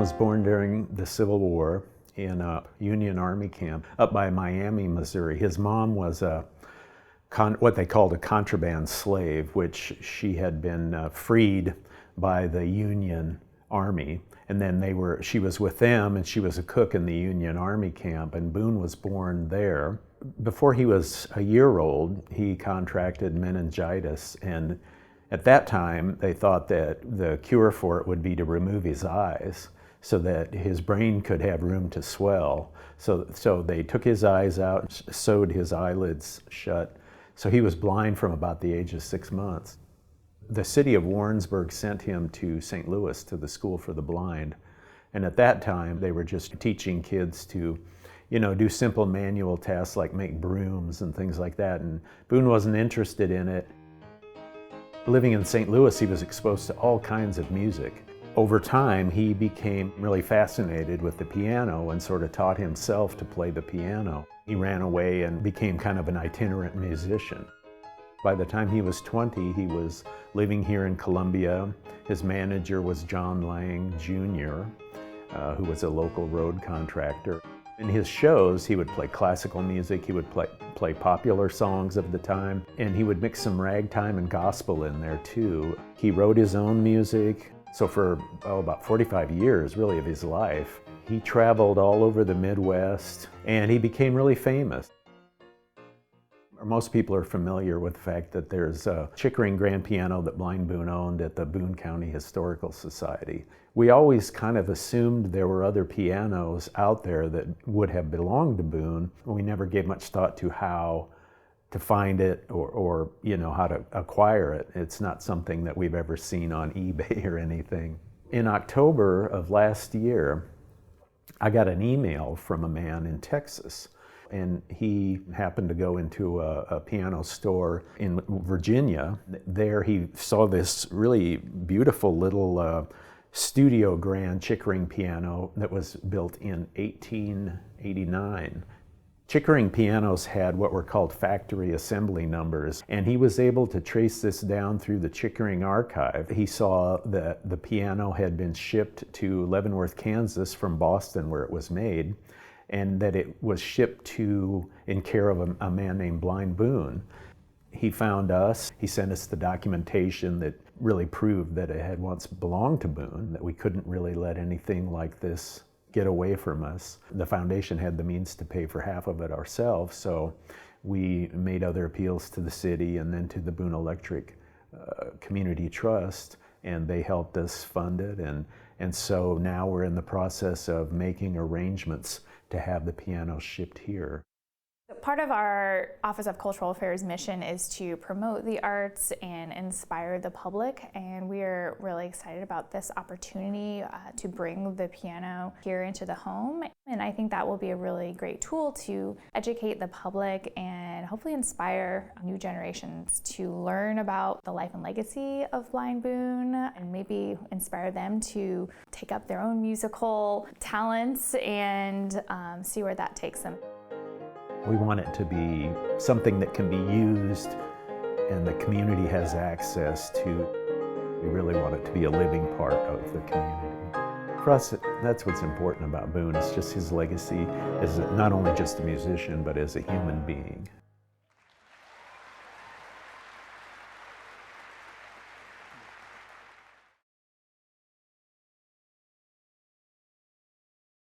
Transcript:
was born during the Civil War in a Union Army camp up by Miami, Missouri. His mom was what they called a contraband slave, which she had been freed by the Union Army. And then she was with them, and she was a cook in the Union Army camp, and Boone was born there. Before he was a year old, he contracted meningitis, and at that time, they thought that the cure for it would be to remove his eyes so that his brain could have room to swell. So they took his eyes out, sewed his eyelids shut. So he was blind from about the age of 6 months. The city of Warrensburg sent him to St. Louis to the School for the Blind. And at that time, they were just teaching kids to, do simple manual tasks like make brooms and things like that. And Boone wasn't interested in it. Living in St. Louis, he was exposed to all kinds of music. Over time, he became really fascinated with the piano and sort of taught himself to play the piano. He ran away and became kind of an itinerant musician. By the time he was 20, he was living here in Columbia. His manager was John Lang Jr., who was a local road contractor. In his shows, he would play classical music, he would play popular songs of the time, and he would mix some ragtime and gospel in there too. He wrote his own music. So for about 45 years, really, of his life, he traveled all over the Midwest, and he became really famous. Most people are familiar with the fact that there's a Chickering grand piano that Blind Boone owned at the Boone County Historical Society. We always kind of assumed there were other pianos out there that would have belonged to Boone. We never gave much thought to how to find it or how to acquire it. It's not something that we've ever seen on eBay or anything. In October of last year, I got an email from a man in Texas, and he happened to go into a piano store in Virginia. There he saw this really beautiful little studio grand Chickering piano that was built in 1889. Chickering pianos had what were called factory assembly numbers, and he was able to trace this down through the Chickering archive. He saw that the piano had been shipped to Leavenworth, Kansas from Boston, where it was made, and that it was shipped in care of a man named Blind Boone. He found us, he sent us the documentation that really proved that it had once belonged to Boone, that we couldn't really let anything like this get away from us. The foundation had the means to pay for half of it ourselves, so we made other appeals to the city and then to the Boone Electric Community Trust, and they helped us fund it, and so now we're in the process of making arrangements to have the piano shipped here. Part of our Office of Cultural Affairs mission is to promote the arts and inspire the public, and we are really excited about this opportunity to bring the piano here into the home. And I think that will be a really great tool to educate the public and hopefully inspire new generations to learn about the life and legacy of Blind Boone, and maybe inspire them to take up their own musical talents and see where that takes them. We want it to be something that can be used and the community has access to. We really want it to be a living part of the community. For us, that's what's important about Boone. It's just his legacy as not only just a musician, but as a human being.